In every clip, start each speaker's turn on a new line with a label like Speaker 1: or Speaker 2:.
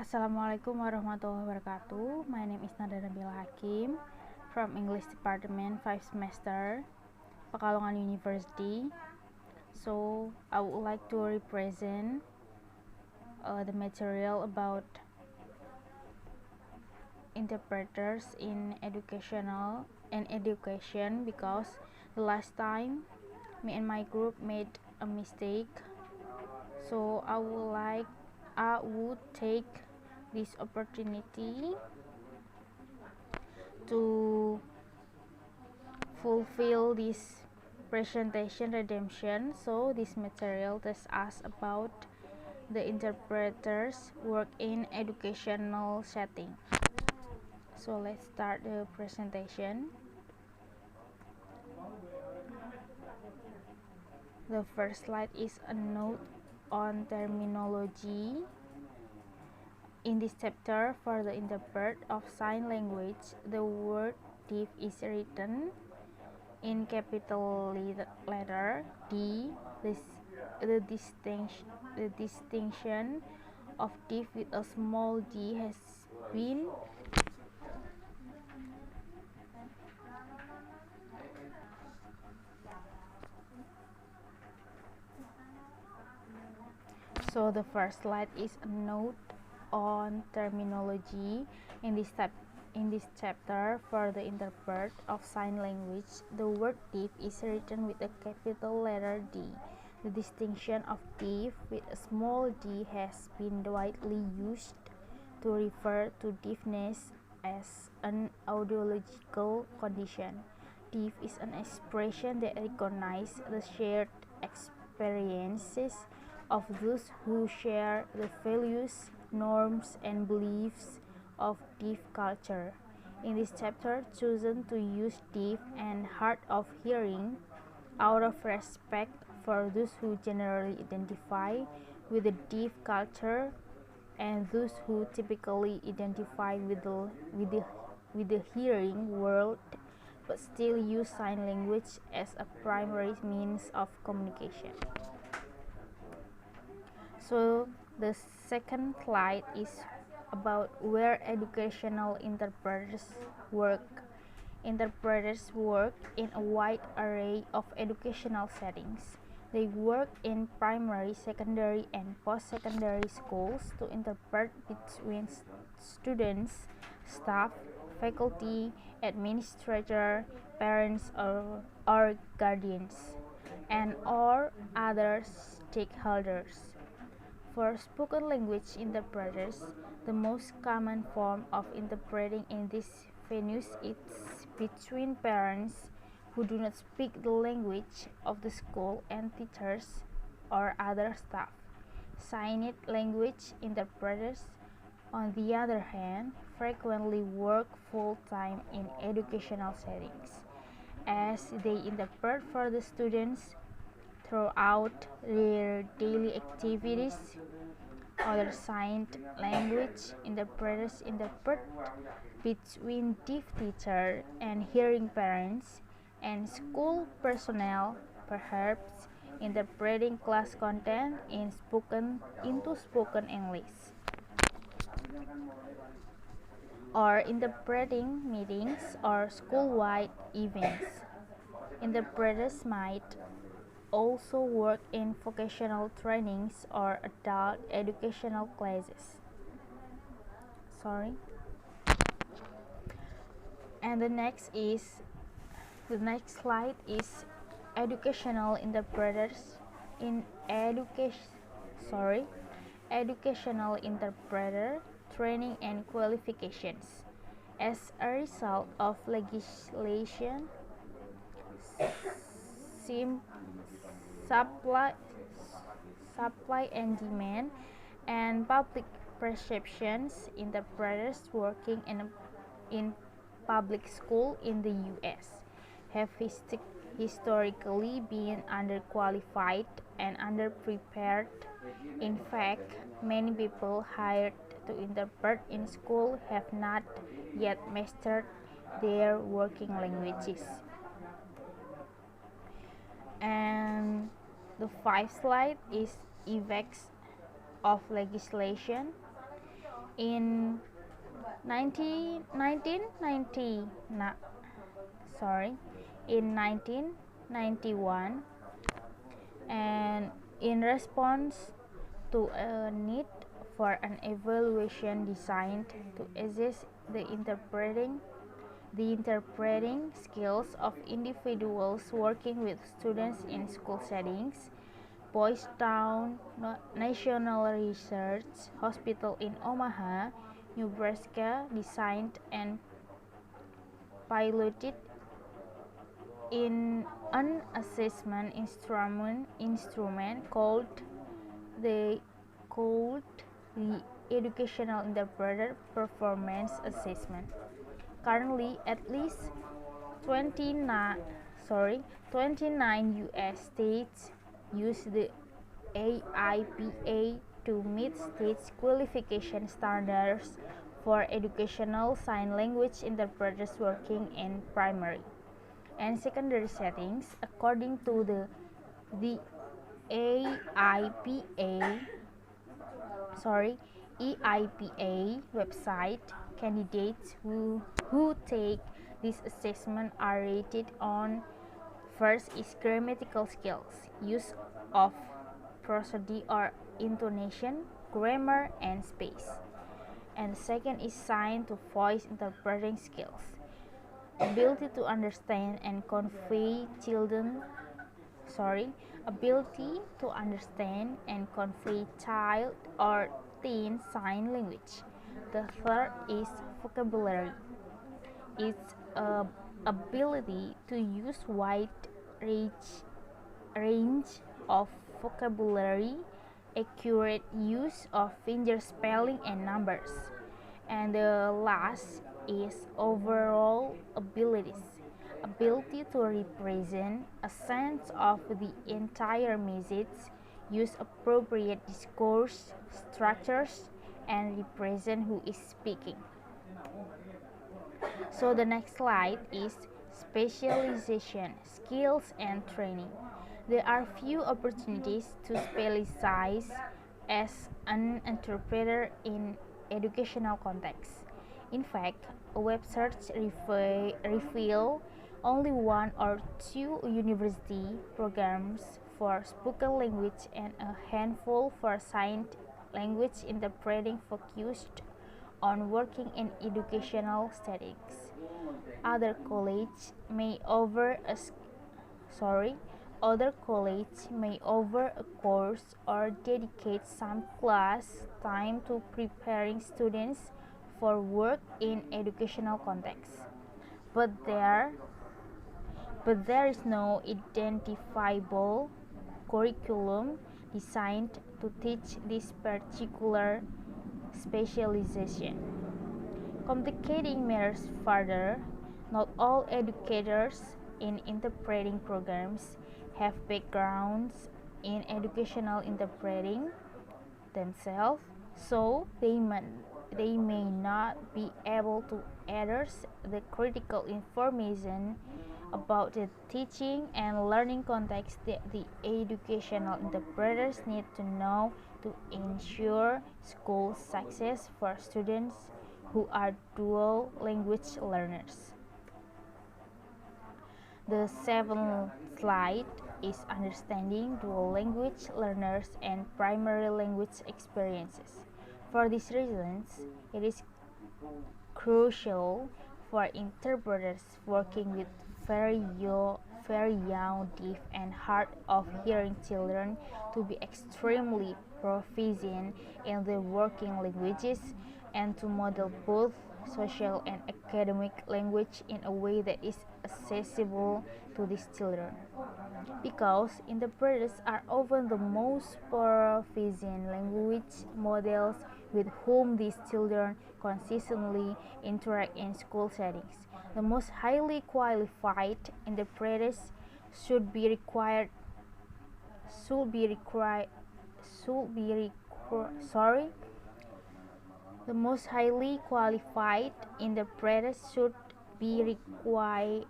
Speaker 1: Assalamualaikum warahmatullahi wabarakatuh. My name is Nabila Hakim from English Department 5 semester, Pekalongan University. So I would like to represent the material about interpreters in education because the last time me and my group made a mistake. So I would take this opportunity to fulfill this presentation redemption. So this material tells us about the interpreters work in educational setting. So let's start the presentation. The first slide is a note on terminology. In this chapter, for the interpreter of sign language, the word deaf is written in capital letter D. The distinction of deaf with a small d has been So the first slide is a note on terminology. In this chapter, for the interpreter of sign language, the word deaf is written with a capital letter D. The distinction of deaf with a small d has been widely used to refer to deafness as an audiological condition. Deaf is an expression that recognizes the shared experiences of those who share the values, norms, and beliefs of deaf culture. In this chapter, chosen to use deaf and hard of hearing out of respect for those who generally identify with the deaf culture and those who typically identify with the hearing world but still use sign language as a primary means of communication. So the second slide is about where educational interpreters work. Interpreters work in a wide array of educational settings. They work in primary, secondary, and post-secondary schools to interpret between students, staff, faculty, administrator, parents, or guardians, and or other stakeholders. For spoken language interpreters, the most common form of interpreting in these venues is between parents who do not speak the language of the school and teachers or other staff. Signed language interpreters, on the other hand, frequently work full-time in educational settings, as they interpret for the students throughout their daily activities. Other signed language interpreters interpret between deaf teacher and hearing parents and school personnel, perhaps interpreting class content into spoken English, or interpreting meetings or school-wide events. Interpreters might also work in vocational trainings or adult educational classes. And the next slide is educational interpreters in educational interpreter training and qualifications. As a result of legislation, supply and demand, and public perceptions, interpreters working in public school in the U.S. have historically been underqualified and underprepared. In fact, many people hired to interpret in school have not yet mastered their working languages. And the fifth slide is effects of legislation. In 1990, sorry, in 1991, and in response to a need for an evaluation designed to assess the interpreting skills of individuals working with students in school settings, Boys Town National Research Hospital in Omaha, Nebraska designed and piloted in an assessment instrument called the Educational Interpreter Performance Assessment. Currently, at least 29 U.S. states use the AIPA to meet state qualification standards for educational sign language interpreters working in primary and secondary settings. According to the AIPA EIPA website, candidates who take this assessment are rated on: first is grammatical skills, use of prosody or intonation, grammar, and space. And second is sign to voice interpreting skills, ability to understand and convey child or teen sign language. The third is vocabulary. Its ability to use wide range of vocabulary, accurate use of finger spelling and numbers. And the last is overall ability to represent a sense of the entire message, use appropriate discourse structures, and represent who is speaking. So the next slide is specialization, skills, and training. There are few opportunities to specialize as an interpreter in educational context. In fact, a web search reveals only one or two university programs for spoken language and a handful for signed language interpreting focused on working in educational settings. Other colleges may offer a course or dedicate some class time to preparing students for work in educational contexts. But there is no identifiable curriculum designed to teach this particular specialization. Complicating matters further, not all educators in interpreting programs have backgrounds in educational interpreting themselves, so they may not be able to address the critical information about the teaching and learning context that the educational interpreters need to know to ensure school success for students who are dual language learners. The seventh slide is understanding dual language learners and primary language experiences. For these reasons, it is crucial for interpreters working with very young deaf and hard of hearing children to be extremely proficient in the working languages and to model both social and academic language in a way that is accessible to these children. Because interpreters are often the most proficient language models with whom these children consistently interact in school settings. The most highly qualified interpreters should be required the most highly qualified interpreters should be required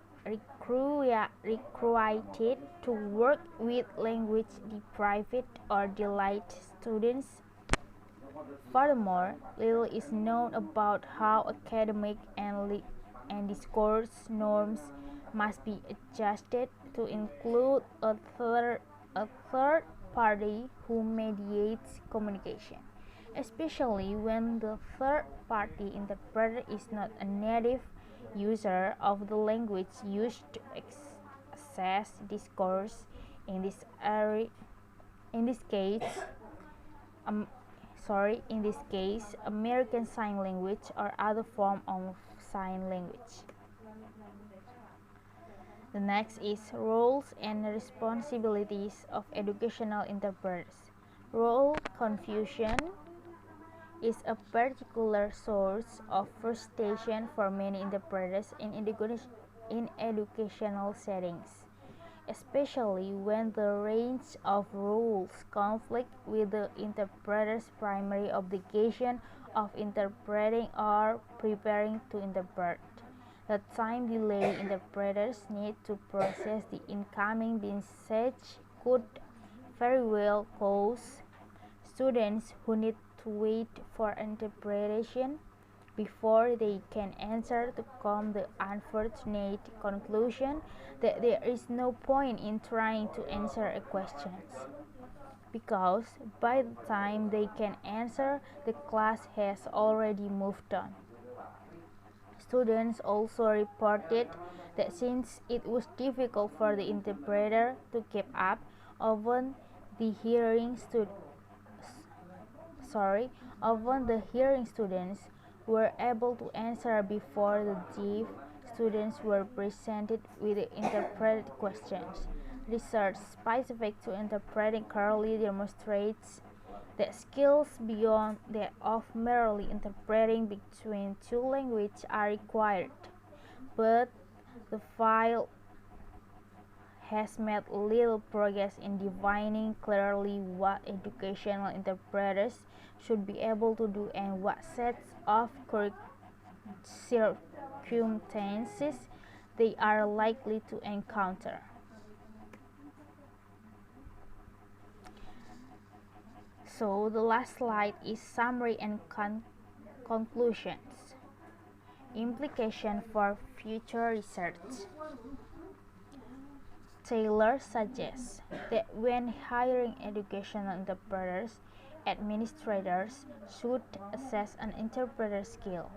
Speaker 1: to work with language deprived or delayed students Furthermore, little is known about how academic and discourse norms must be adjusted to include a third party who mediates communication, especially when the third party interpreter is not a native user of the language used to access discourse. In this area, in this case, um, in this case, American Sign Language or other form of sign language. The next is roles and responsibilities of educational interpreters. Role confusion is a particular source of frustration for many interpreters in educational settings, especially when the range of roles conflict with the interpreter's primary obligation of interpreting or preparing to interpret. The time delay interpreters need to process the incoming message could very well cause students who need to wait for interpretation before they can answer to come the unfortunate conclusion that there is no point in trying to answer a question, because by the time they can answer, the class has already moved on. Students also reported that since it was difficult for the interpreter to keep up, often the hearing students were able to answer before the deaf students were presented with the interpreted questions. Research specific to interpreting clearly demonstrates that skills beyond that of merely interpreting between two languages are required, but the field has made little progress in defining clearly what educational interpreters should be able to do and what sets of circumstances they are likely to encounter. So the last slide is summary and conclusions. Implication for future research. Taylor suggests that when hiring educational interpreters, administrators should assess an interpreter's skills,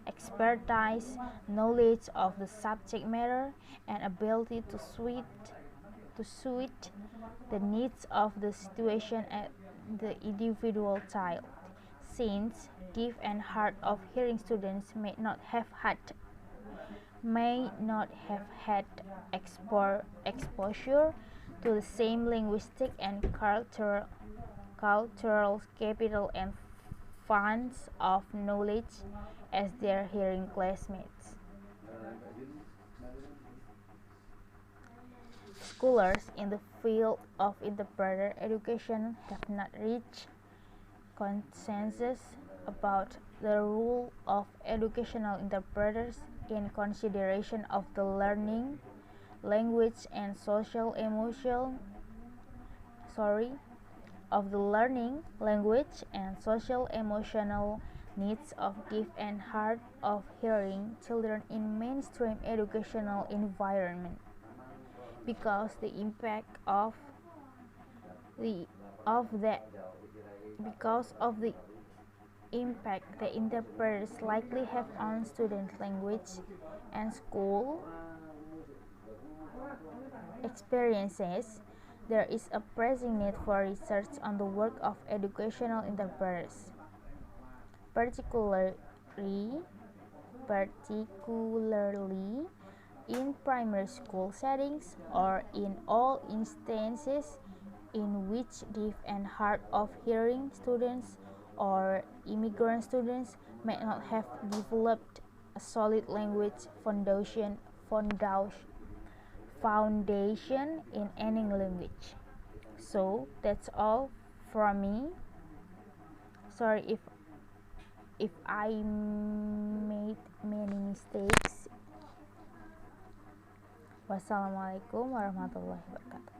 Speaker 1: expertise, knowledge of the subject matter, and ability to suit the needs of the situation at the individual child, since deaf and hard of hearing students may not have had exposure to the same linguistic and cultural capital and funds of knowledge as their hearing classmates. Scholars in the field of interpreter education have not reached consensus about the role of educational interpreters in consideration of the learning, language, and social emotional needs of deaf and hard of hearing children in mainstream educational environment, because the impact of the impact the interpreters likely have on students' language and school experiences, there is a pressing need for research on the work of educational interpreters, particularly in primary school settings or in all instances in which deaf and hard of hearing students or immigrant students may not have developed a solid language foundation in any language. So that's all from me. Sorry if I made many mistakes. Wassalamualaikum warahmatullahi wabarakatuh.